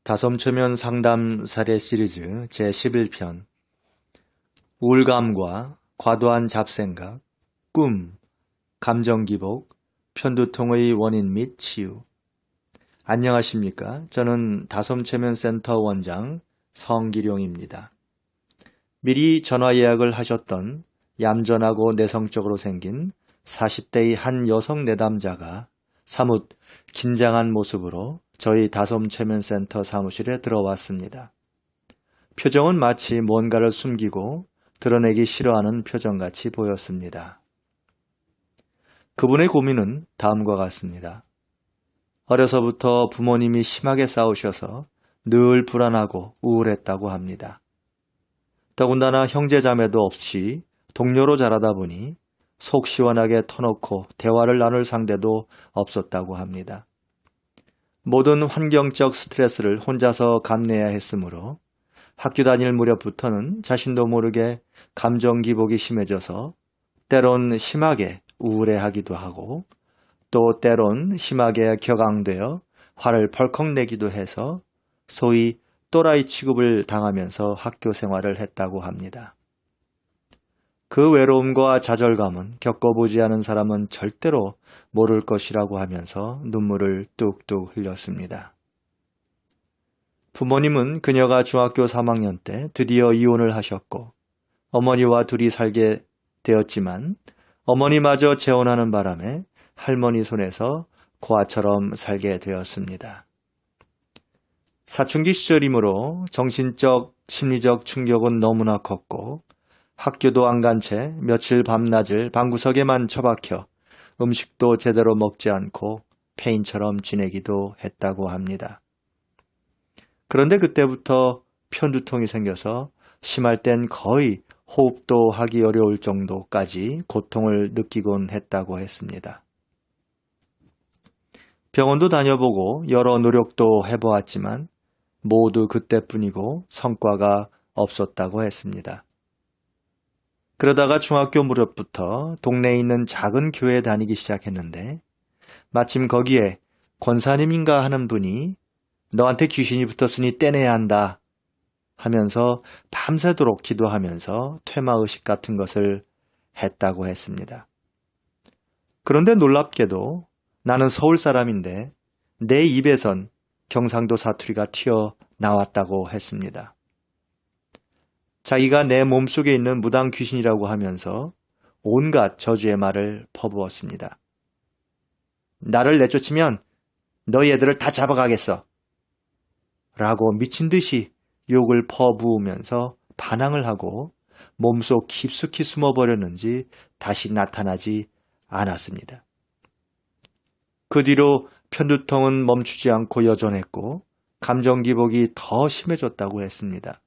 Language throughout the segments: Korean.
다솜체면 상담 사례 시리즈 제11편 우울감과 과도한 잡생각, 꿈, 감정기복, 편두통의 원인 및 치유. 안녕하십니까? 저는 다솜체면센터 원장 성기룡입니다. 미리 전화 예약을 하셨던 얌전하고 내성적으로 생긴 40대의 한 여성 내담자가 사뭇 긴장한 모습으로 저희 다솜체면센터 사무실에 들어왔습니다. 표정은 마치 뭔가를 숨기고 드러내기 싫어하는 표정같이 보였습니다. 그분의 고민은 다음과 같습니다. 어려서부터 부모님이 심하게 싸우셔서 늘 불안하고 우울했다고 합니다. 더군다나 형제자매도 없이 동료로 자라다 보니 속 시원하게 터놓고 대화를 나눌 상대도 없었다고 합니다. 모든 환경적 스트레스를 혼자서 감내해야 했으므로 학교 다닐 무렵부터는 자신도 모르게 감정 기복이 심해져서 때론 심하게 우울해하기도 하고 또 때론 심하게 격앙되어 화를 벌컥 내기도 해서 소위 또라이 취급을 당하면서 학교 생활을 했다고 합니다. 그 외로움과 좌절감은 겪어보지 않은 사람은 절대로 모를 것이라고 하면서 눈물을 뚝뚝 흘렸습니다. 부모님은 그녀가 중학교 3학년 때 드디어 이혼을 하셨고 어머니와 둘이 살게 되었지만 어머니마저 재혼하는 바람에 할머니 손에서 고아처럼 살게 되었습니다. 사춘기 시절이므로 정신적, 심리적 충격은 너무나 컸고 학교도 안 간 채 며칠 밤낮을 방구석에만 처박혀 음식도 제대로 먹지 않고 폐인처럼 지내기도 했다고 합니다. 그런데 그때부터 편두통이 생겨서 심할 땐 거의 호흡도 하기 어려울 정도까지 고통을 느끼곤 했다고 했습니다. 병원도 다녀보고 여러 노력도 해보았지만 모두 그때뿐이고 성과가 없었다고 했습니다. 그러다가 중학교 무렵부터 동네에 있는 작은 교회에 다니기 시작했는데 마침 거기에 권사님인가 하는 분이 너한테 귀신이 붙었으니 떼내야 한다 하면서 밤새도록 기도하면서 퇴마의식 같은 것을 했다고 했습니다. 그런데 놀랍게도 나는 서울 사람인데 내 입에선 경상도 사투리가 튀어나왔다고 했습니다. 자기가 내 몸속에 있는 무당 귀신이라고 하면서 온갖 저주의 말을 퍼부었습니다. 나를 내쫓으면 너희 애들을 다 잡아가겠어. 라고 미친 듯이 욕을 퍼부으면서 반항을 하고 몸속 깊숙이 숨어버렸는지 다시 나타나지 않았습니다. 그 뒤로 편두통은 멈추지 않고 여전했고 감정 기복이 더 심해졌다고 했습니다.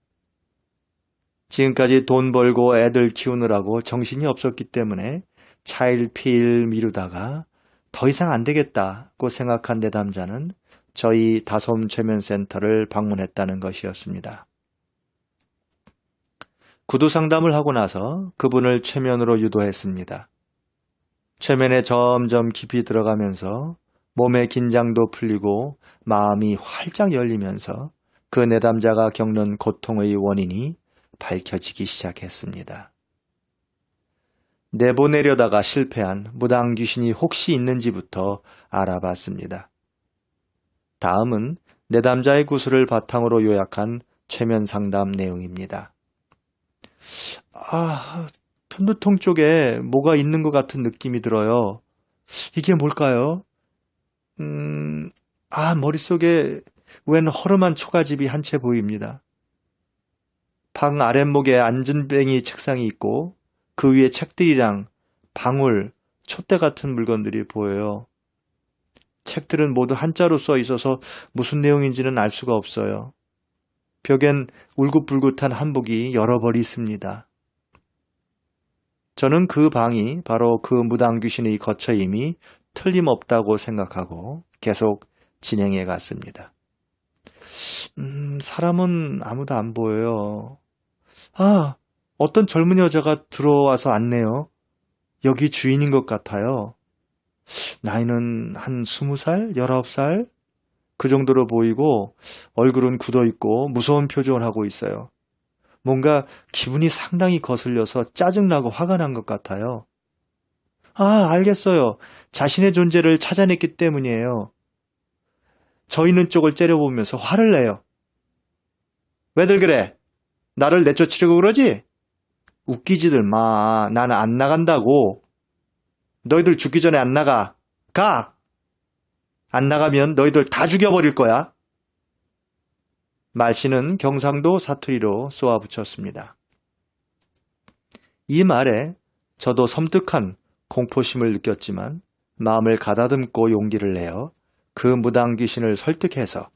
지금까지 돈 벌고 애들 키우느라고 정신이 없었기 때문에 차일피일 미루다가 더 이상 안 되겠다고 생각한 내담자는 저희 다솜체면센터를 방문했다는 것이었습니다. 구두 상담을 하고 나서 그분을 최면으로 유도했습니다. 최면에 점점 깊이 들어가면서 몸의 긴장도 풀리고 마음이 활짝 열리면서 그 내담자가 겪는 고통의 원인이 밝혀지기 시작했습니다. 내보내려다가 실패한 무당 귀신이 혹시 있는지부터 알아봤습니다. 다음은 내담자의 구술을 바탕으로 요약한 최면 상담 내용입니다. 편두통 쪽에 뭐가 있는 것 같은 느낌이 들어요. 이게 뭘까요? 머릿속에 웬 허름한 초가집이 한 채 보입니다. 방 아랫목에 안전뱅이 책상이 있고 그 위에 책들이랑 방울, 촛대 같은 물건들이 보여요. 책들은 모두 한자로 써 있어서 무슨 내용인지는 알 수가 없어요. 벽엔 울긋불긋한 한복이 여러 벌 있습니다. 저는 그 방이 바로 그 무당 귀신의 거처임이 틀림없다고 생각하고 계속 진행해 갔습니다. 사람은 아무도 안 보여요. 어떤 젊은 여자가 들어와서 앉네요. 여기 주인인 것 같아요. 나이는 한 20살, 19살? 그 정도로 보이고 얼굴은 굳어있고 무서운 표정을 하고 있어요. 뭔가 기분이 상당히 거슬려서 짜증나고 화가 난 것 같아요. 아, 알겠어요. 자신의 존재를 찾아냈기 때문이에요. 저 있는 쪽을 째려보면서 화를 내요. 왜들 그래? 나를 내쫓으려고 그러지? 웃기지들 마. 나는 안 나간다고. 너희들 죽기 전에 안 나가. 가! 안 나가면 너희들 다 죽여버릴 거야. 말씨는 경상도 사투리로 쏘아붙였습니다. 이 말에 저도 섬뜩한 공포심을 느꼈지만 마음을 가다듬고 용기를 내어 그 무당 귀신을 설득해서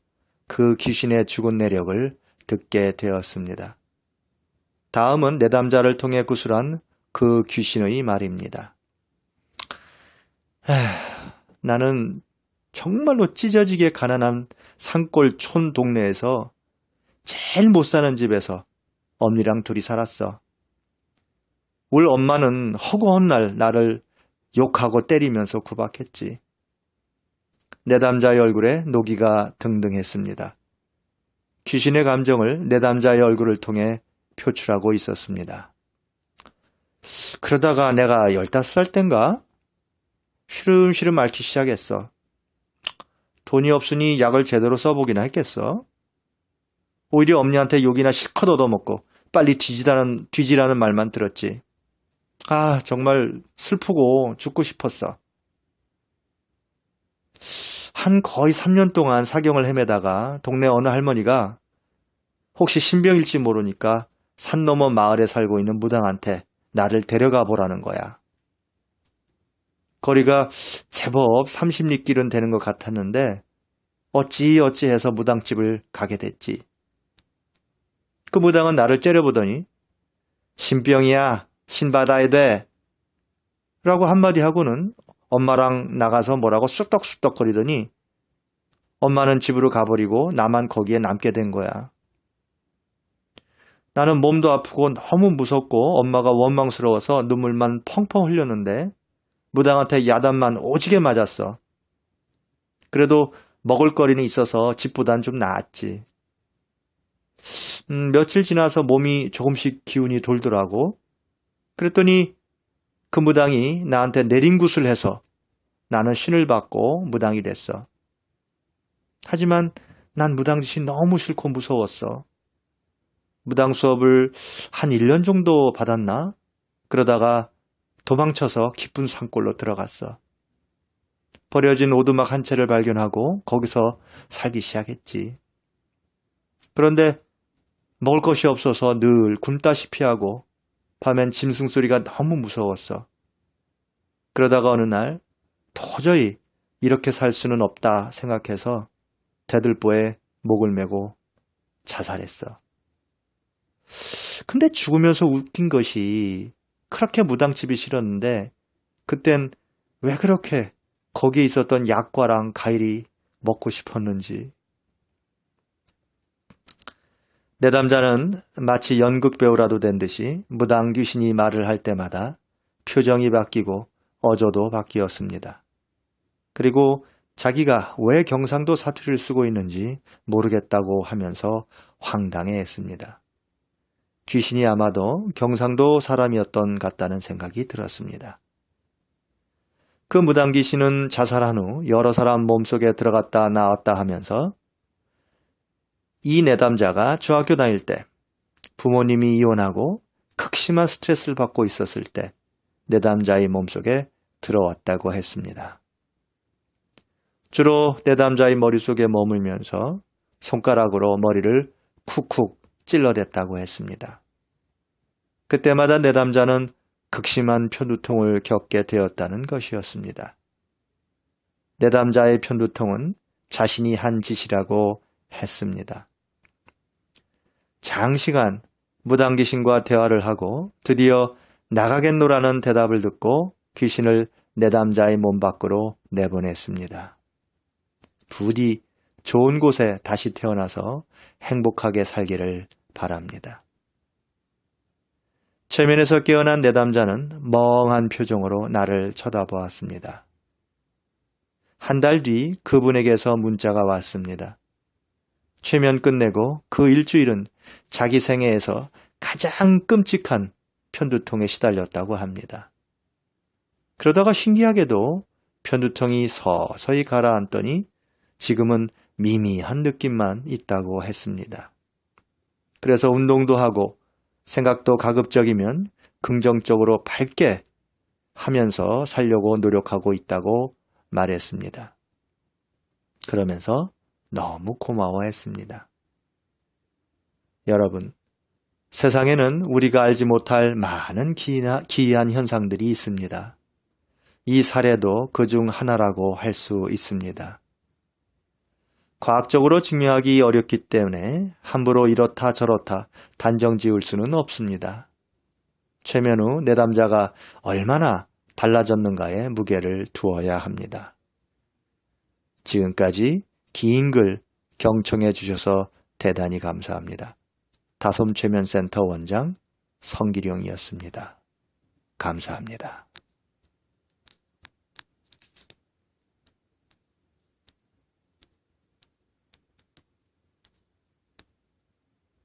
그 귀신의 죽은 내력을 듣게 되었습니다. 다음은 내담자를 통해 구술한 그 귀신의 말입니다. 나는 정말로 찢어지게 가난한 산골 촌 동네에서 제일 못 사는 집에서 엄니랑 둘이 살았어. 우리 엄마는 허구한 날 나를 욕하고 때리면서 구박했지. 내담자의 얼굴에 노기가 등등했습니다. 귀신의 감정을 내담자의 얼굴을 통해 표출하고 있었습니다. 그러다가 내가 15살 땐가? 시름시름 앓기 시작했어. 돈이 없으니 약을 제대로 써보기나 했겠어. 오히려 엄니한테 욕이나 실컷 얻어먹고 빨리 뒤지라는 말만 들었지. 아, 정말 슬프고 죽고 싶었어. 한 거의 3년 동안 사경을 헤매다가 동네 어느 할머니가 혹시 신병일지 모르니까 산 너머 마을에 살고 있는 무당한테 나를 데려가 보라는 거야. 거리가 제법 30리 길은 되는 것 같았는데 어찌 해서 무당집을 가게 됐지. 그 무당은 나를 째려보더니 신병이야, 신 받아야 돼 라고 한마디 하고는 엄마랑 나가서 뭐라고 쑥덕쑥덕거리더니 엄마는 집으로 가버리고 나만 거기에 남게 된 거야. 나는 몸도 아프고 너무 무섭고 엄마가 원망스러워서 눈물만 펑펑 흘렸는데 무당한테 야단만 오지게 맞았어. 그래도 먹을거리는 있어서 집보단 좀 나았지. 며칠 지나서 몸이 조금씩 기운이 돌더라고. 그랬더니 그 무당이 나한테 내린굿을 해서 나는 신을 받고 무당이 됐어. 하지만 난 무당 짓이 너무 싫고 무서웠어. 무당 수업을 한 1년 정도 받았나? 그러다가 도망쳐서 깊은 산골로 들어갔어. 버려진 오두막 한 채를 발견하고 거기서 살기 시작했지. 그런데 먹을 것이 없어서 늘 굶다시피 하고 밤엔 짐승 소리가 너무 무서웠어. 그러다가 어느 날 도저히 이렇게 살 수는 없다 생각해서 대들보에 목을 메고 자살했어. 근데 죽으면서 웃긴 것이 그렇게 무당집이 싫었는데 그땐 왜 그렇게 거기에 있었던 약과랑 과일이 먹고 싶었는지. 내담자는 마치 연극배우라도 된 듯이 무당 귀신이 말을 할 때마다 표정이 바뀌고 어조도 바뀌었습니다. 그리고 자기가 왜 경상도 사투리를 쓰고 있는지 모르겠다고 하면서 황당해했습니다. 귀신이 아마도 경상도 사람이었던 같다는 생각이 들었습니다. 그 무당 귀신은 자살한 후 여러 사람 몸속에 들어갔다 나왔다 하면서 이 내담자가 중학교 다닐 때 부모님이 이혼하고 극심한 스트레스를 받고 있었을 때 내담자의 몸속에 들어왔다고 했습니다. 주로 내담자의 머릿속에 머물면서 손가락으로 머리를 쿡쿡 찔러댔다고 했습니다. 그때마다 내담자는 극심한 편두통을 겪게 되었다는 것이었습니다. 내담자의 편두통은 자신이 한 짓이라고 했습니다. 장시간 무당 귀신과 대화를 하고 드디어 나가겠노라는 대답을 듣고 귀신을 내담자의 몸 밖으로 내보냈습니다. 부디 좋은 곳에 다시 태어나서 행복하게 살기를 바랍니다. 최면에서 깨어난 내담자는 멍한 표정으로 나를 쳐다보았습니다. 한 달 뒤 그분에게서 문자가 왔습니다. 최면 끝내고 그 일주일은 자기 생애에서 가장 끔찍한 편두통에 시달렸다고 합니다. 그러다가 신기하게도 편두통이 서서히 가라앉더니 지금은 미미한 느낌만 있다고 했습니다. 그래서 운동도 하고 생각도 가급적이면 긍정적으로 밝게 하면서 살려고 노력하고 있다고 말했습니다. 그러면서 너무 고마워했습니다. 여러분, 세상에는 우리가 알지 못할 많은 기이한 현상들이 있습니다. 이 사례도 그중 하나라고 할 수 있습니다. 과학적으로 증명하기 어렵기 때문에 함부로 이렇다 저렇다 단정 지을 수는 없습니다. 최면후 내담자가 얼마나 달라졌는가에 무게를 두어야 합니다. 지금까지 긴 글 경청해 주셔서 대단히 감사합니다. 다솜 최면센터 원장 성기룡이었습니다. 감사합니다.